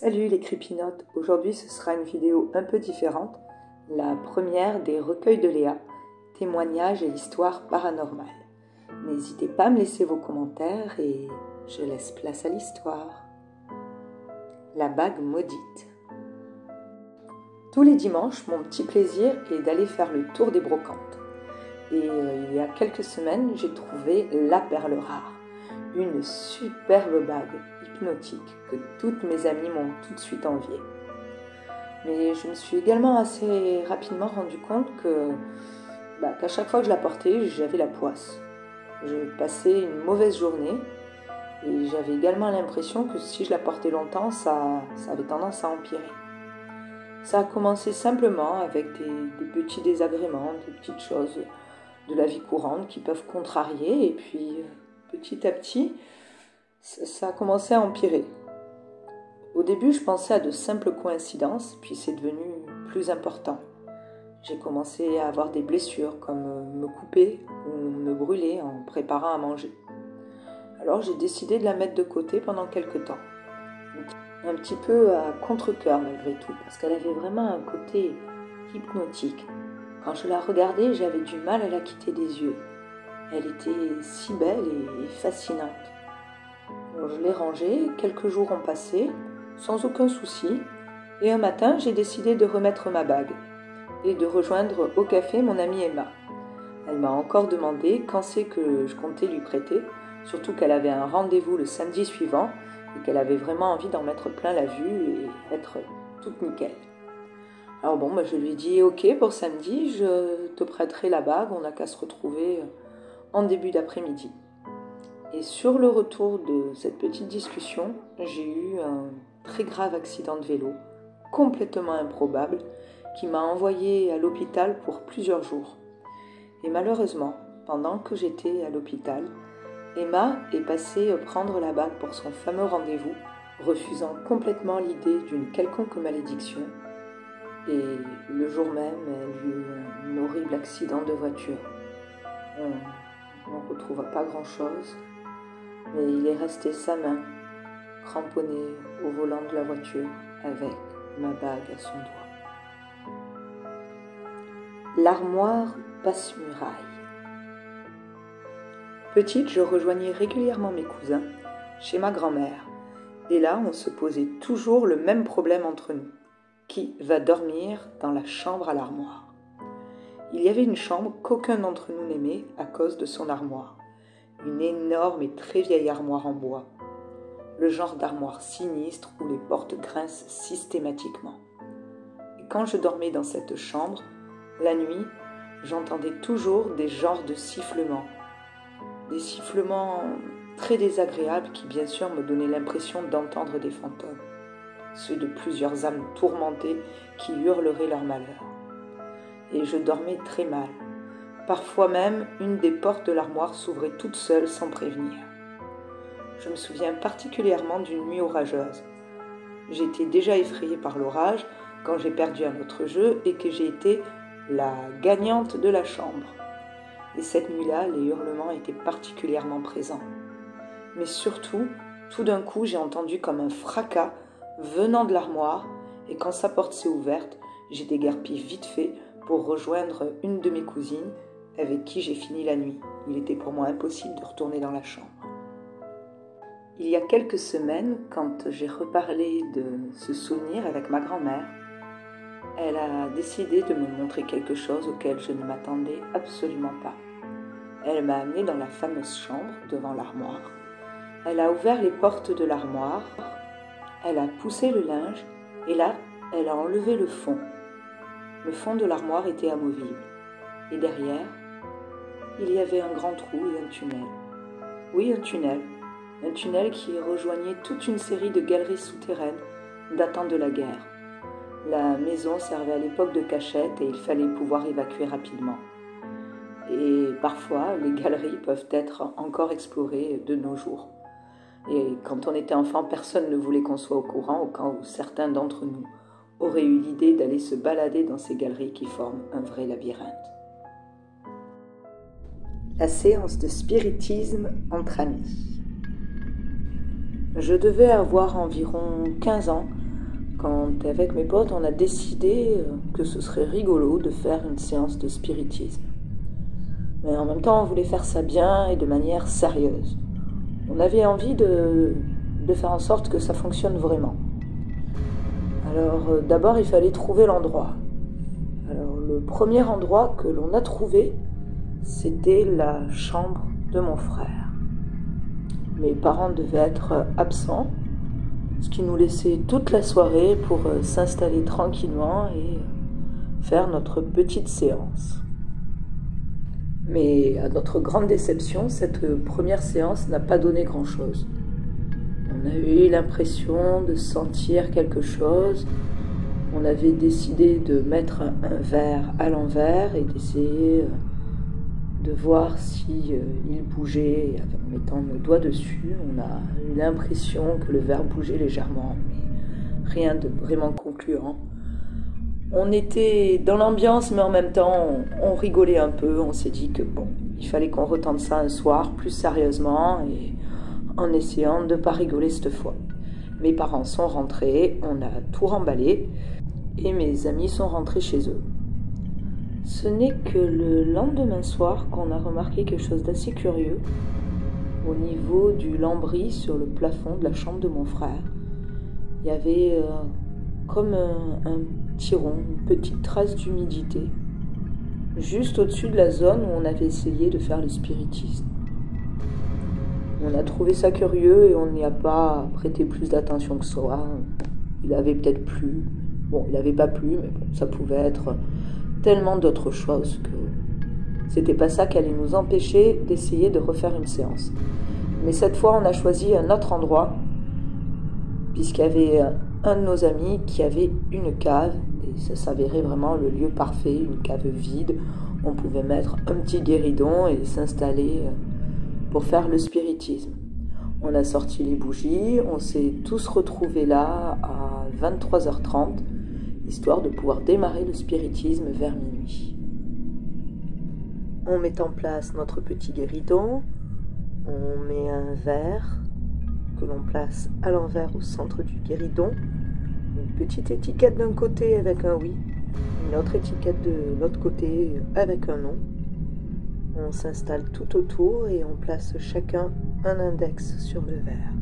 Salut les crépinotes, aujourd'hui ce sera une vidéo un peu différente, la première des recueils de Léa, témoignages et histoires paranormales. N'hésitez pas à me laisser vos commentaires et je laisse place à l'histoire. La bague maudite. Tous les dimanches, mon petit plaisir est d'aller faire le tour des brocantes. Et il y a quelques semaines, j'ai trouvé la perle rare. Une superbe bague hypnotique que toutes mes amies m'ont tout de suite enviée. Mais je me suis également assez rapidement rendu compte qu'à chaque fois que je la portais, j'avais la poisse. Je passais une mauvaise journée et j'avais également l'impression que si je la portais longtemps, ça avait tendance à empirer. Ça a commencé simplement avec des petits désagréments, des petites choses de la vie courante qui peuvent contrarier et puis petit à petit, ça a commencé à empirer. Au début, je pensais à de simples coïncidences, puis c'est devenu plus important. J'ai commencé à avoir des blessures, comme me couper ou me brûler en préparant à manger. Alors j'ai décidé de la mettre de côté pendant quelques temps. Un petit peu à contre-cœur malgré tout, parce qu'elle avait vraiment un côté hypnotique. Quand je la regardais, j'avais du mal à la quitter des yeux. Elle était si belle et fascinante. Alors, je l'ai rangée, quelques jours ont passé, sans aucun souci, et un matin, j'ai décidé de remettre ma bague et de rejoindre au café mon amie Emma. Elle m'a encore demandé quand c'est que je comptais lui prêter, surtout qu'elle avait un rendez-vous le samedi suivant et qu'elle avait vraiment envie d'en mettre plein la vue et être toute nickel. Alors je lui ai dit « Ok, pour samedi, je te prêterai la bague, on n'a qu'à se retrouver en début d'après-midi. » Et sur le retour de cette petite discussion, j'ai eu un très grave accident de vélo, complètement improbable, qui m'a envoyée à l'hôpital pour plusieurs jours. Et malheureusement, pendant que j'étais à l'hôpital, Emma est passée prendre la bague pour son fameux rendez-vous, refusant complètement l'idée d'une quelconque malédiction. Et le jour même, elle eut un horrible accident de voiture. On ne retrouva pas grand-chose, mais il est resté sa main, cramponnée au volant de la voiture, avec ma bague à son doigt. L'armoire passe-muraille. Petite, je rejoignais régulièrement mes cousins chez ma grand-mère, et là, on se posait toujours le même problème entre nous. Qui va dormir dans la chambre à l'armoire? Il y avait une chambre qu'aucun d'entre nous n'aimait à cause de son armoire. Une énorme et très vieille armoire en bois. Le genre d'armoire sinistre où les portes grincent systématiquement. Et quand je dormais dans cette chambre, la nuit, j'entendais toujours des genres de sifflements. Des sifflements très désagréables qui bien sûr me donnaient l'impression d'entendre des fantômes. Ceux de plusieurs âmes tourmentées qui hurleraient leur malheur. Et je dormais très mal. Parfois même, une des portes de l'armoire s'ouvrait toute seule sans prévenir. Je me souviens particulièrement d'une nuit orageuse. J'étais déjà effrayée par l'orage quand j'ai perdu un autre jeu et que j'ai été la gagnante de la chambre. Et cette nuit-là, les hurlements étaient particulièrement présents. Mais surtout, tout d'un coup, j'ai entendu comme un fracas venant de l'armoire, et quand sa porte s'est ouverte, j'ai déguerpi vite fait pour rejoindre une de mes cousines avec qui j'ai fini la nuit. Il était pour moi impossible de retourner dans la chambre. Il y a quelques semaines, quand j'ai reparlé de ce souvenir avec ma grand-mère, elle a décidé de me montrer quelque chose auquel je ne m'attendais absolument pas. Elle m'a amenée dans la fameuse chambre devant l'armoire. Elle a ouvert les portes de l'armoire. Elle a poussé le linge et là, elle a enlevé le fond. Le fond de l'armoire était amovible. Et derrière, il y avait un grand trou et un tunnel. Oui, un tunnel. Un tunnel qui rejoignait toute une série de galeries souterraines datant de la guerre. La maison servait à l'époque de cachette et il fallait pouvoir évacuer rapidement. Et parfois, les galeries peuvent être encore explorées de nos jours. Et quand on était enfant, personne ne voulait qu'on soit au courant, au cas où certains d'entre nous auraient eu l'idée d'aller se balader dans ces galeries qui forment un vrai labyrinthe. La séance de spiritisme entre amis. Je devais avoir environ 15 ans quand avec mes potes on a décidé que ce serait rigolo de faire une séance de spiritisme. Mais en même temps on voulait faire ça bien et de manière sérieuse. On avait envie de faire en sorte que ça fonctionne vraiment. Alors d'abord il fallait trouver l'endroit. Alors le premier endroit que l'on a trouvé, c'était la chambre de mon frère. Mes parents devaient être absents, ce qui nous laissait toute la soirée pour s'installer tranquillement et faire notre petite séance. Mais à notre grande déception, cette première séance n'a pas donné grand-chose. On a eu l'impression de sentir quelque chose. On avait décidé de mettre un verre à l'envers et d'essayer de voir si il bougeait en mettant nos doigts dessus. On a eu l'impression que le verre bougeait légèrement, mais rien de vraiment concluant. On était dans l'ambiance, mais en même temps, on rigolait un peu. On s'est dit que bon, il fallait qu'on retente ça un soir plus sérieusement et en essayant de ne pas rigoler cette fois. Mes parents sont rentrés, on a tout remballé et mes amis sont rentrés chez eux. Ce n'est que le lendemain soir qu'on a remarqué quelque chose d'assez curieux au niveau du lambris sur le plafond de la chambre de mon frère. Il y avait comme un petit rond, une petite trace d'humidité, juste au-dessus de la zone où on avait essayé de faire le spiritisme. On a trouvé ça curieux et on n'y a pas prêté plus d'attention que ça. Il avait peut-être plu. Bon, il n'avait pas plu, mais bon, ça pouvait être tellement d'autres choses que c'était pas ça qui allait nous empêcher d'essayer de refaire une séance. Mais cette fois, on a choisi un autre endroit, puisqu'il y avait un de nos amis qui avait une cave, et ça s'avérait vraiment le lieu parfait, une cave vide. On pouvait mettre un petit guéridon et s'installer pour faire le spiritisme. On a sorti les bougies, on s'est tous retrouvés là à 23h30, histoire de pouvoir démarrer le spiritisme vers minuit. On met en place notre petit guéridon, on met un verre que l'on place à l'envers au centre du guéridon, une petite étiquette d'un côté avec un oui, une autre étiquette de l'autre côté avec un non. On s'installe tout autour et on place chacun un index sur le verre.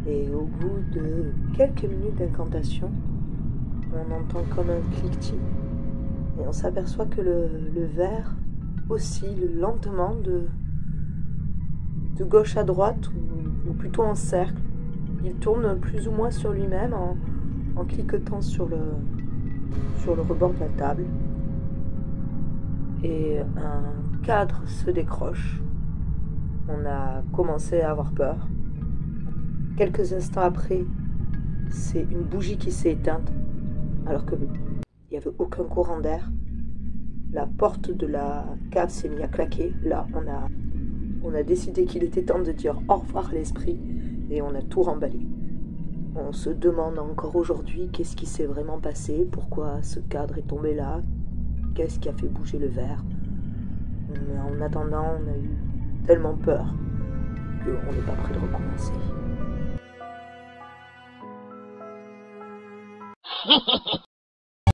Et au bout de quelques minutes d'incantation, on entend comme un cliquetis et on s'aperçoit que le verre oscille lentement de gauche à droite ou plutôt en cercle. Il tourne plus ou moins sur lui-même en cliquetant sur le rebord de la table. Et un cadre se décroche. On a commencé à avoir peur. Quelques instants après, c'est une bougie qui s'est éteinte, alors qu'il n'y avait aucun courant d'air. La porte de la cave s'est mise à claquer. Là, on a décidé qu'il était temps de dire au revoir à l'esprit et on a tout remballé. On se demande encore aujourd'hui qu'est-ce qui s'est vraiment passé, pourquoi ce cadre est tombé là, qu'est-ce qui a fait bouger le verre. Mais en attendant, on a eu tellement peur qu'on n'est pas prêt de recommencer.